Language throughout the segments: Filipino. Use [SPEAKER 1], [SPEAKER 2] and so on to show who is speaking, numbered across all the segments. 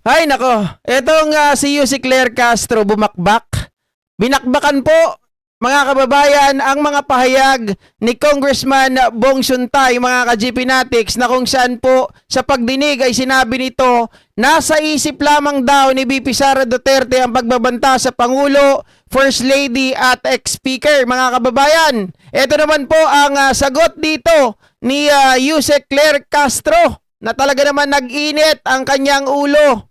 [SPEAKER 1] Ay nako, etong si Yusek Claire Castro bumakbak. Binakbakan po mga kababayan ang mga pahayag ni Congressman Bong Suntay, mga ka-GP Natics, na kung saan po sa pagdinig ay sinabi nito, nasa isip lamang daw ni VP Sara Duterte ang pagbabanta sa Pangulo, First Lady at ex-speaker. Mga kababayan, ito naman po ang sagot dito ni Yusek Claire Castro na talaga naman nag-init ang kanyang ulo.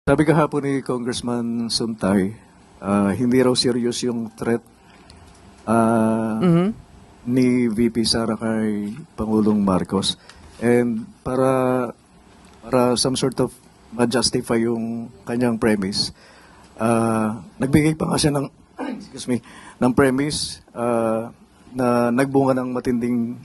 [SPEAKER 2] Sabi kahapon ni Congressman Suntay, hindi raw serious yung threat ni VP Sara kay Pangulong Marcos. And para some sort of ma-justify yung kanyang premise, nagbigay pa nga siya ng, ng premise na nagbunga ng matinding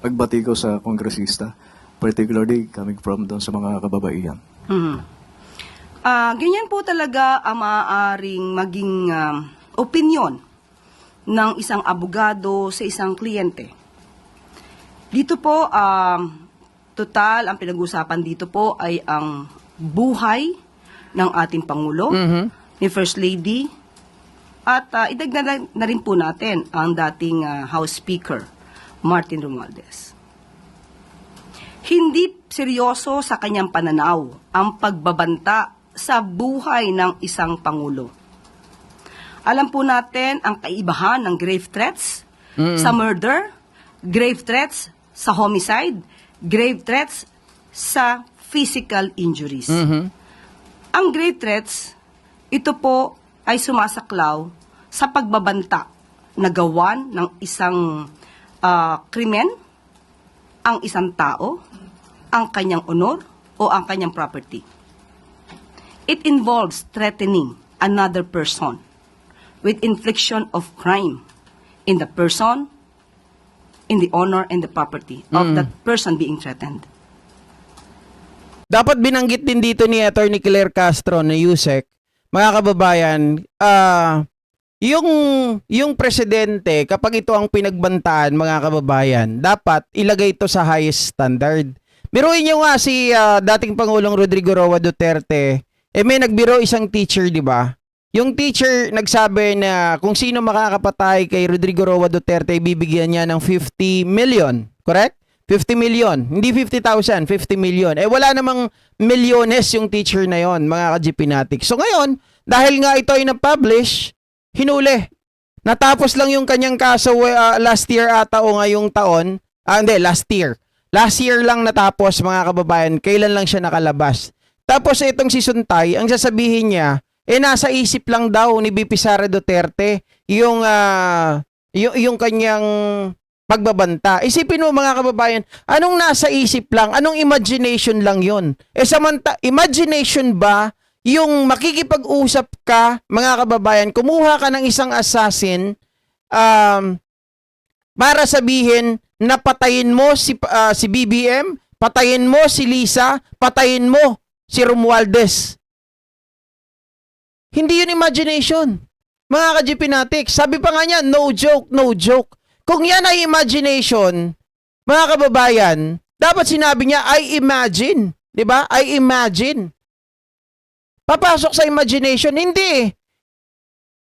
[SPEAKER 2] pagbati ko sa kongresista, particularly coming from doon sa mga kababaihan.
[SPEAKER 3] Ganyan po talaga ang maaaring maging opinion ng isang abogado sa isang kliyente. Dito po, total, ang pinag-usapan dito po ay ang buhay ng ating Pangulo, ni First Lady, at idagdag na rin po natin ang dating House Speaker, Martin Romualdez. Hindi seryoso sa kanyang pananaw ang pagbabanta sa buhay ng isang Pangulo. Alam po natin ang kaibahan ng grave threats sa murder, grave threats sa homicide, grave threats sa physical injuries. Ang grave threats, ito po ay sumasaklaw sa pagbabanta na gawan ng isang krimen, ang isang tao, ang kanyang honor o ang kanyang property. It involves threatening another person with infliction of crime in the person, in the honor, and the property of that person being threatened.
[SPEAKER 1] Dapat binanggit din dito ni Attorney Claire Castro na Yusek, mga kababayan, yung presidente, kapag ito ang pinagbantaan, mga kababayan, dapat ilagay ito sa highest standard. Biruin nyo nga si dating Pangulong Rodrigo Roa Duterte, may nagbiro isang teacher, di ba? Yung teacher nagsabi na kung sino makakapatay kay Rodrigo Roa Duterte, bibigyan niya ng 50 million. Correct? 50 million. Hindi 50,000, 50 million. Wala namang milyones yung teacher na yon, mga ka-GP Natics. So ngayon, dahil nga ito ay na-publish, hinuli. Natapos lang yung kanyang kaso last year ata o ngayong taon. Hindi, last year. Last year lang natapos, mga kababayan. Kailan lang siya nakalabas. Tapos itong si Suntay, ang sasabihin niya, nasa isip lang daw ni VP Sara Duterte yung kanyang pagbabanta. Isipin mo, mga kababayan, anong nasa isip lang? Anong imagination lang yun? Imagination ba yung makikipag-usap ka, mga kababayan, kumuha ka ng isang assassin para sabihin na patayin mo si BBM, patayin mo si Lisa, patayin mo si Romualdez. Hindi yun imagination. Mga ka-GP Natics, sabi pa nga niya, no joke, no joke. Kung yan ay imagination, mga kababayan, dapat sinabi niya, I imagine. Diba? I imagine. Papasok sa imagination. Hindi.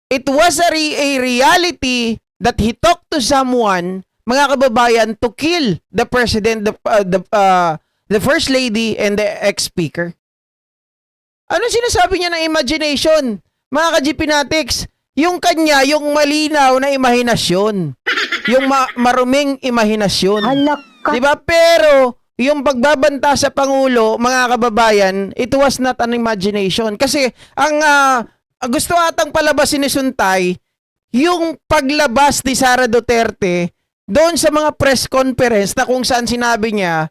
[SPEAKER 1] It was a reality that he talked to someone, mga kababayan, to kill the president, the first lady, and the ex-speaker. Ano sinasabi niya ng imagination? Mga ka-GP Natics, yung kanya, yung malinaw na imahinasyon. Yung maruming imahinasyon. Diba? Pero, yung pagbabanta sa Pangulo, mga kababayan, it was not an imagination. Kasi, ang gusto atang palabasin ni Suntay, yung paglabas ni Sara Duterte, doon sa mga press conference na kung saan sinabi niya,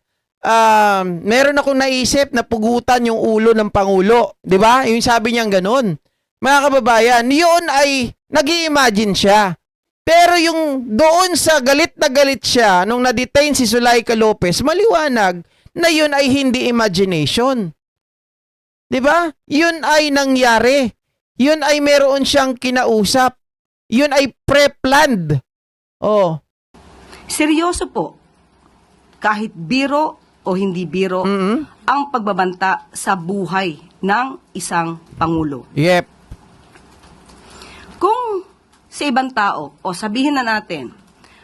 [SPEAKER 1] meron akong naisip na pugutan yung ulo ng Pangulo. Diba? Yung sabi niyang ganun. Mga kababayan, yun ay nag-i-imagine siya. Pero yung doon sa galit na galit siya nung na-detain si Zulaika Lopez, maliwanag na yun ay hindi imagination. Diba? Yun ay nangyari. Yun ay meron siyang kinausap. Yun ay pre-planned. Oh.
[SPEAKER 3] Seryoso po, kahit biro o o hindi biro ang pagbabanta sa buhay ng isang pangulo.
[SPEAKER 1] Yep.
[SPEAKER 3] Kung sa ibang tao, o sabihin na natin,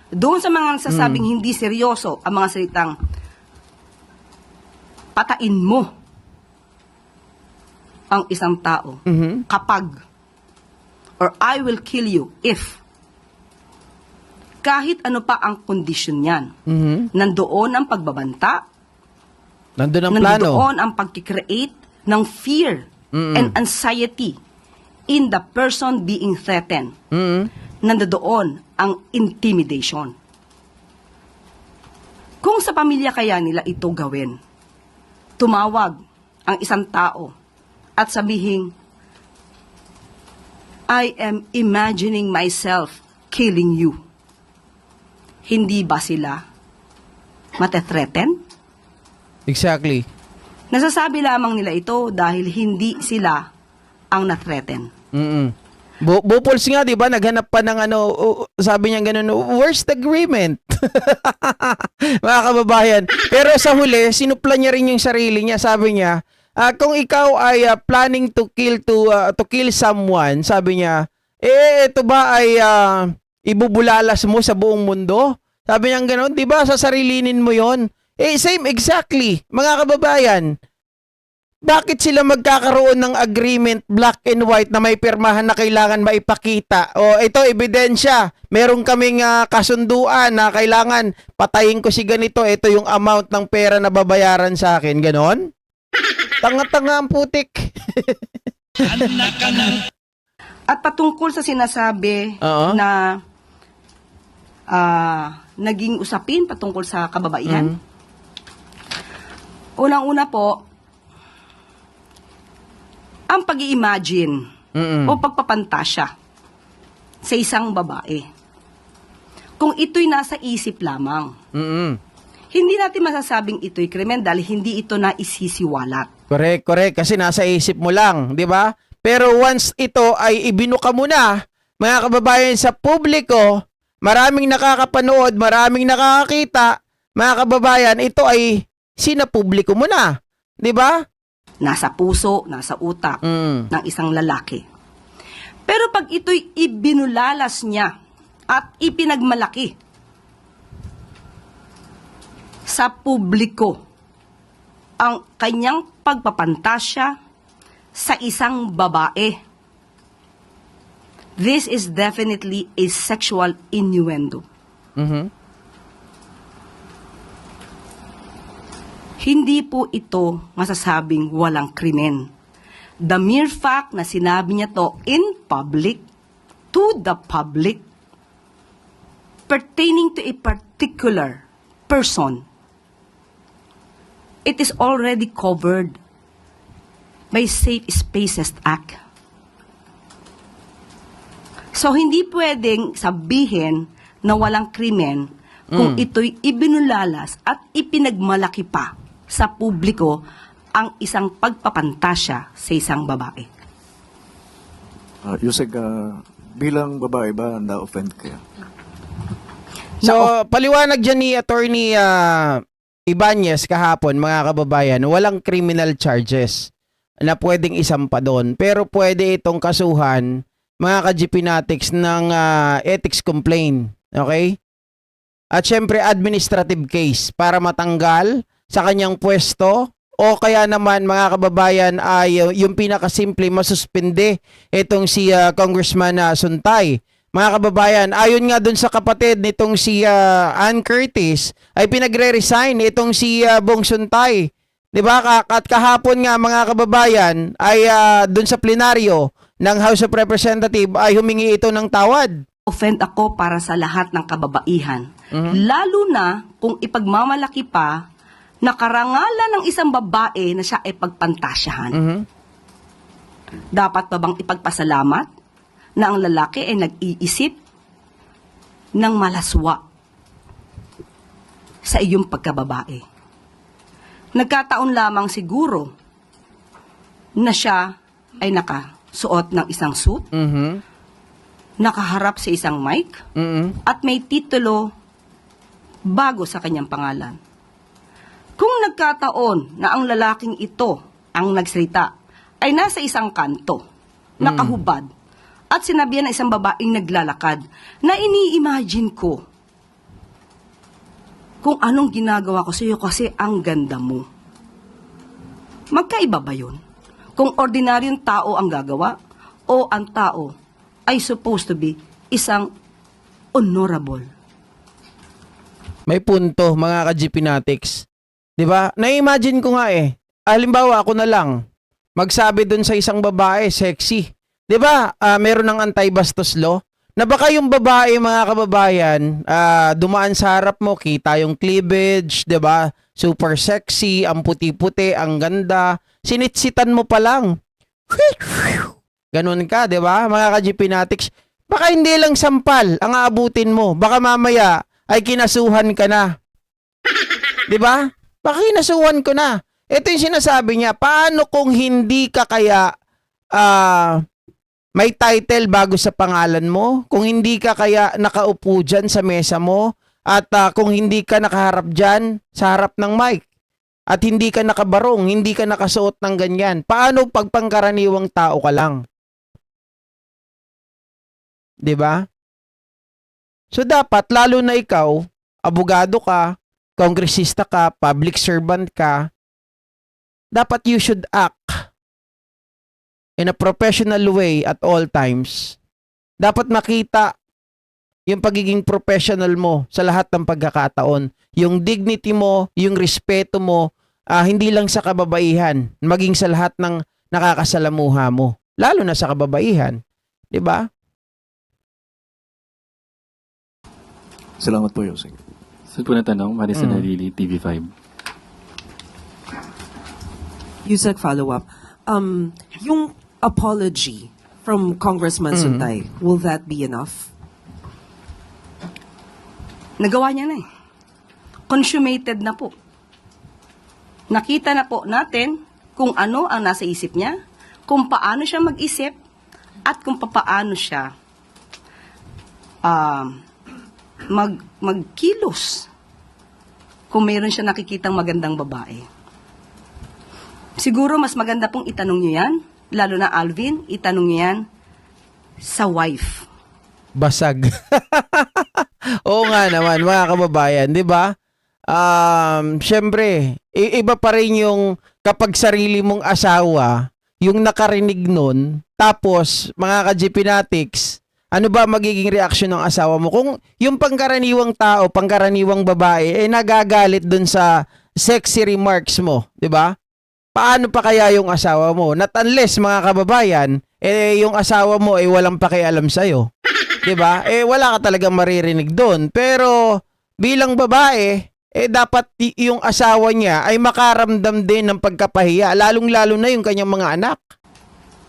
[SPEAKER 3] doon sa mga nasasabing hindi seryoso ang mga salitang patain mo ang isang tao kapag, or I will kill you if, kahit ano pa ang kondisyon niyan, nandoon ang pagbabanta,
[SPEAKER 1] Nandun ang plano.
[SPEAKER 3] nandoon ang pagkikreate ng fear and anxiety in the person being threatened. Nandoon ang intimidation. Kung sa pamilya kaya nila ito gawin, tumawag ang isang tao at sabihin, I am imagining myself killing you. Hindi ba sila mate-threaten?
[SPEAKER 1] Exactly.
[SPEAKER 3] Nasasabi lamang nila ito dahil hindi sila ang na-threaten.
[SPEAKER 1] Bupols nga, di ba? Naghanap pa ng sabi niya ganun, where's the agreement? Mga kababayan. Pero sa huli, sinupla niya rin yung sarili niya. Sabi niya, kung ikaw ay planning to kill someone, sabi niya, ito ba ay ibubulalas mo sa buong mundo? Sabi niya ganun, di ba? Sasarilinin mo yon. Same exactly, mga kababayan. Bakit sila magkakaroon ng agreement black and white na may pirmahan na kailangan maipakita? O ito, ebidensya. Meron kaming kasunduan na kailangan patayin ko si ganito. Ito yung amount ng pera na babayaran sa akin. Ganon? Tanga-tanga ang putik.
[SPEAKER 3] At patungkol sa sinasabi na naging usapin patungkol sa kababaihan, unang-una po, ang pag-i-imagine o pagpapantasya sa isang babae. Kung ito'y nasa isip lamang, hindi natin masasabing ito'y krimen dahil hindi ito na isisiwalat.
[SPEAKER 1] Correct. Kasi nasa isip mo lang, di ba? Pero once ito ay ibinuka mo na, mga kababayan, sa publiko, maraming nakakapanood, maraming nakakakita, mga kababayan, ito ay sinapubliko mo na. Di ba?
[SPEAKER 3] Nasa puso, nasa utak ng isang lalaki. Pero pag ito'y ibinulalas niya at ipinagmalaki sa publiko ang kanyang pagpapantasya sa isang babae, this is definitely a sexual innuendo. Hindi po ito masasabing walang krimen. The mere fact na sinabi niya to in public, to the public, pertaining to a particular person, it is already covered by Safe Spaces Act. So, hindi pwedeng sabihin na walang krimen kung ito'y ibinulalas at ipinagmalaki pa sa publiko ang isang pagpapantasya sa isang babae.
[SPEAKER 2] Yusek, bilang babae ba na-offend kaya?
[SPEAKER 1] So, paliwanag dyan ni Attorney Ibanez kahapon, mga kababayan, walang criminal charges na pwedeng isampa doon. Pero pwede itong kasuhan, mga ka-GPnatics, ng ethics complaint. Okay? At syempre, administrative case para matanggal sa kanyang pwesto, o kaya naman, mga kababayan, ay yung pinakasimple, masuspende itong si Congressman Suntay. Mga kababayan, ayon nga dun sa kapatid nitong si Ann Curtis, ay pinagre-resign itong si Bong Suntay. 'Di ba? At kahapon nga, mga kababayan, ay dun sa plenaryo ng House of Representatives ay humingi ito ng tawad.
[SPEAKER 3] Offend ako para sa lahat ng kababaihan. Lalo na kung ipagmamalaki pa na karangalan ng isang babae na siya ay pagpantasyahan. Dapat pa bang ipagpasalamat na ang lalaki ay nag-iisip ng malaswa sa iyong pagkababae? Nagkataon lamang siguro na siya ay nakasuot ng isang suit, nakaharap sa isang mic, at may titulo bago sa kanyang pangalan. Kung nagkataon na ang lalaking ito, ang nagsalita, ay nasa isang kanto, nakahubad, at sinabihan ng isang babaeng naglalakad, na ini-imagine ko kung anong ginagawa ko sa iyo kasi ang ganda mo. Magkaiba ba yun? Kung ordinaryong tao ang gagawa o ang tao ay supposed to be isang honorable.
[SPEAKER 1] May punto, mga ka-GPnatics. 'Di ba? Na-imagine ko nga eh. Halimbawa, ako na lang magsabi dun sa isang babae, sexy. 'Di ba? Meron ng anti-bastos law na baka yung babae, mga kababayan, dumaan sa harap mo, kita yung cleavage, 'di ba? Super sexy, ang puti-puti, ang ganda. Sinitsitan mo pa lang. Ganun ka, 'di ba? Mga ka-GPnatics. Baka hindi lang sampal ang aabutin mo. Baka mamaya ay kinasuhan ka na. 'Di ba? Baka kinasuhan ko na. Ito yung sinasabi niya, paano kung hindi ka kaya may title bago sa pangalan mo? Kung hindi ka kaya nakaupo dyan sa mesa mo? At kung hindi ka nakaharap dyan sa harap ng mic? At hindi ka nakabarong, hindi ka nakasuot ng ganyan? Paano pag pangkaraniwang tao ka lang? 'Di ba? So dapat, lalo na ikaw, abogado ka, kongresista ka, public servant ka, dapat you should act in a professional way at all times. Dapat makita yung pagiging professional mo sa lahat ng pagkakataon. Yung dignity mo, yung respeto mo, hindi lang sa kababaihan, maging sa lahat ng nakakasalamuha mo. Lalo na sa kababaihan. 'Di ba?
[SPEAKER 2] Salamat po, Yosek.
[SPEAKER 4] Saan po na tanong? Marisa Narili, TV5.
[SPEAKER 5] Yusek, follow-up. Yung apology from Congressman Suntay, will that be enough?
[SPEAKER 3] Nagawa niya na eh. Consummated na po. Nakita na po natin kung ano ang nasa isip niya, kung paano siya mag-isip, at kung paano siya magkilos kung mayroon siya nakikitang magandang babae. Siguro mas maganda pong itanong niyo yan, lalo na Alvin, itanong niyo yan sa wife.
[SPEAKER 1] Basag. Oo nga naman, mga kababayan, 'di ba? Syempre, iba pa rin yung kapag sarili mong asawa, yung nakarinig nun, tapos mga ka-GPnatics, ano ba magiging reaksyon ng asawa mo? Kung yung pangkaraniwang tao, pangkaraniwang babae, nagagalit dun sa sexy remarks mo, 'di ba? Paano pa kaya yung asawa mo? Not unless, mga kababayan, yung asawa mo ay walang pakialam sa'yo. 'Di ba? Wala ka talagang maririnig doon. Pero bilang babae, dapat yung asawa niya ay makaramdam din ng pagkapahiya, lalong-lalo na yung kanyang mga anak.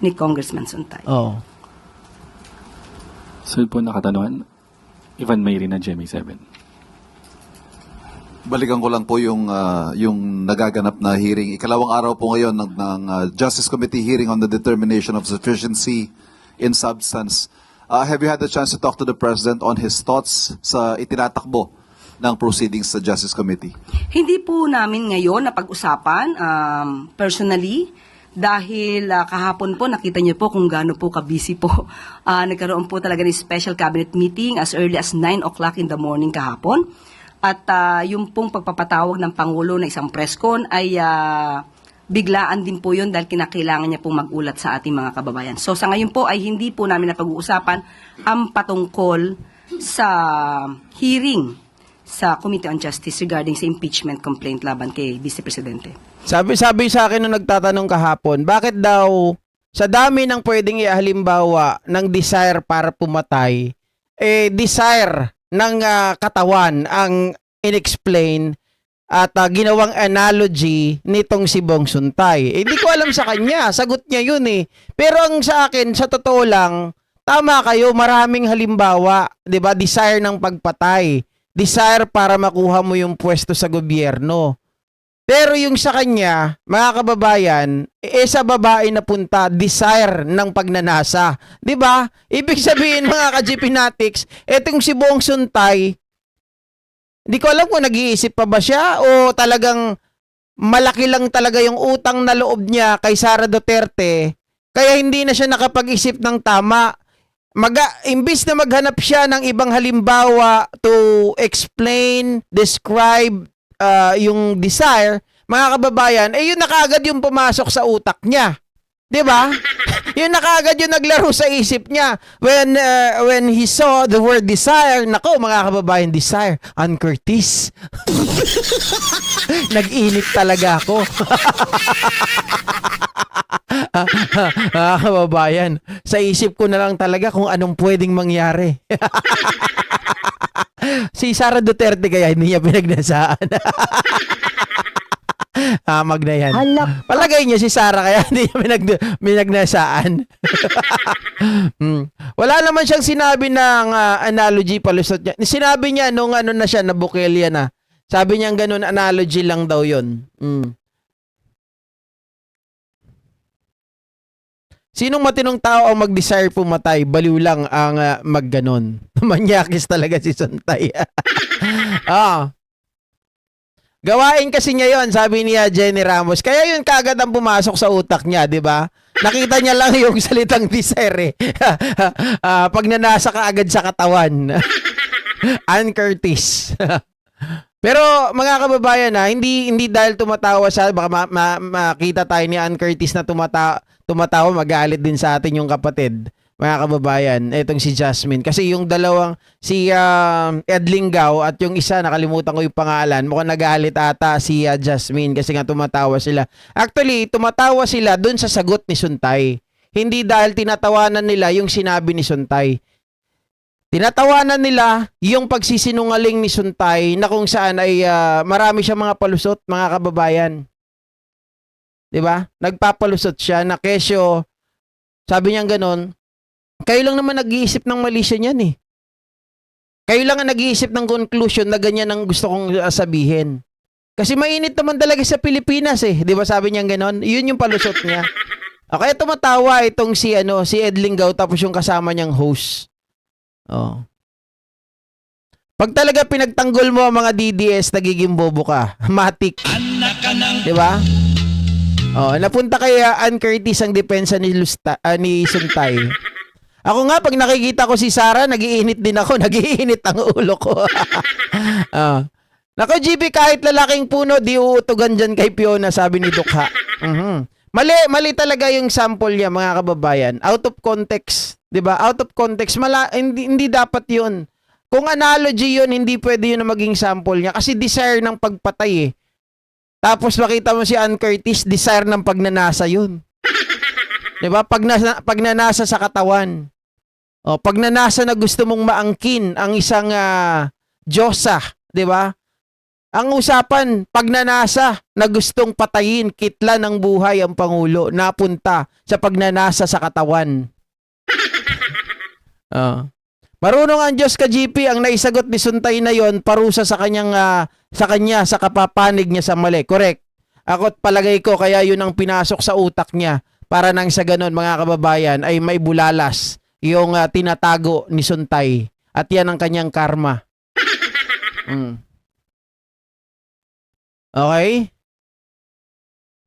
[SPEAKER 3] Ni Congressman Suntay.
[SPEAKER 1] Oh.
[SPEAKER 4] Saan po nakatanungan? Ivan Mayri na GMA7.
[SPEAKER 6] Balikan ko lang po yung nagaganap na hearing. Ikalawang araw po ngayon ng Justice Committee hearing on the determination of sufficiency in substance. Have you had the chance to talk to the President on his thoughts sa itinatakbo ng proceedings sa Justice Committee?
[SPEAKER 3] Hindi po namin ngayon napag-usapan personally dahil kahapon po nakita niyo po kung gaano po ka-busy po. Nagkaroon po talaga ng special cabinet meeting as early as 9 o'clock in the morning kahapon. At yung pong pagpapatawag ng Pangulo na isang press con ay biglaan din po yun dahil kinakailangan niya pong mag-ulat sa ating mga kababayan. So sa ngayon po ay hindi po namin napag-uusapan ang patungkol sa hearing sa Committee on Justice regarding sa impeachment complaint laban kay Vice Presidente.
[SPEAKER 1] Sabi sa akin nung nagtatanong kahapon, bakit daw sa dami ng pwedeng ihalimbawa ng desire para pumatay, desire ng katawan ang inexplain at ginawang analogy nitong si Bong Suntay. Hindi ko alam sa kanya, sagot niya yun eh. Pero ang sa akin, sa totoo lang, tama kayo, maraming halimbawa, 'di ba? Desire ng pagpatay, desire para makuha mo yung pwesto sa gobyerno. Pero yung sa kanya, mga kababayan, sa babae na punta, desire ng pagnanasa. 'Di ba? Ibig sabihin, mga ka-GPnatics, etong si Bong Suntay, hindi ko alam kung nag-iisip pa ba siya o talagang malaki lang talaga yung utang na loob niya kay Sara Duterte, kaya hindi na siya nakapag-isip ng tama. Imbis na maghanap siya ng ibang halimbawa to explain, describe yung desire, mga kababayan, yun na kaagad yung pumasok sa utak niya. 'Di ba? Yun na kaagad yung naglaro sa isip niya. When he saw the word desire, nako mga kababayan, desire, Ann Curtis. Nag-init talaga ako. Mga kababayan, sa isip ko na lang talaga kung anong pwedeng mangyari. Si Sara Duterte kaya hindi niya pinagnasaan. Hamag na yan. Palagay niya si Sara kaya hindi niya pinagnasaan. Wala naman siyang sinabi ng analogy, palusot niya. Sinabi niya nung ano na siya, na Bukelya na. Sabi niya ganun, analogy lang daw yun. Sinong matinong tao ang mag-desire pumatay? Baliw lang ang magganon. Manyakis talaga si Suntay. Gawain kasi niya yon, sabi niya Jenny Ramos. Kaya yun kagad ang pumasok sa utak niya, di ba? Nakita niya lang yung salitang desire. Pag nanasa ka agad sa katawan. Ann Curtis. Pero mga kababayan hindi dahil tumatawa siya, baka makita tayo ni Ann Curtis na tumatawa, magalit din sa atin yung kapatid. Mga kababayan, etong si Jasmine. Kasi yung dalawang, si Ed Linggao at yung isa, nakalimutan ko yung pangalan, mukhang nagalit ata si Jasmine kasi nga tumatawa sila. Actually, tumatawa sila dun sa sagot ni Suntay. Hindi dahil tinatawanan nila yung sinabi ni Suntay. Tinatawanan nila yung pagsisinungaling ni Suntay na kung saan ay marami siyang mga palusot, mga kababayan. 'Di ba? Nagpapalusot siya na kesyo, sabi niya gano'n, kayo lang naman nag-iisip ng mali siya niyan eh. Kayo lang ang nag-iisip ng conclusion na ganyan ang gusto kong sabihin. Kasi mainit naman talaga sa Pilipinas eh. 'Di ba sabi niya gano'n? Yun yung palusot niya. Kaya tumatawa itong si Ed Linggao tapos yung kasama niyang host. Pag talaga pinagtanggol mo ang mga DDS, nagiging bobo ka. Matik. 'Di ba? Napunta kay Ann Curtis ang depensa ni Suntay. Ako nga, pag nakikita ko si Sara, nagiinit din ako. Nagiinit ang ulo ko. Nako, GB, kahit lalaking puno, di uutugan dyan kay Fiona, sabi ni Dukha. Mali talaga yung sample niya, mga kababayan. Out of context. 'Di ba? Out of context. Hindi dapat yun. Kung analogy yun, hindi pwede yun na maging sample niya. Kasi desire ng pagpatay eh. Tapos makita mo si Ann Curtis, desire ng pagnanasa yun. 'Di ba? Pagnanasa sa katawan. Pagnanasa na gusto mong maangkin ang isang Diyosa, 'di ba? Ang usapan, pagnanasa na gustong patayin, kitla ng buhay ang Pangulo, napunta sa pagnanasa sa katawan. Marunong ang Diyos ka, GP, ang naisagot ni Suntay na yon, parusa sa kanya sa kapapanig niya sa mali. Correct. Ako't palagay ko kaya yun ang pinasok sa utak niya para nang sa ganon, mga kababayan, ay may bulalas yung tinatago ni Suntay. At yan ang kanyang karma. Okay?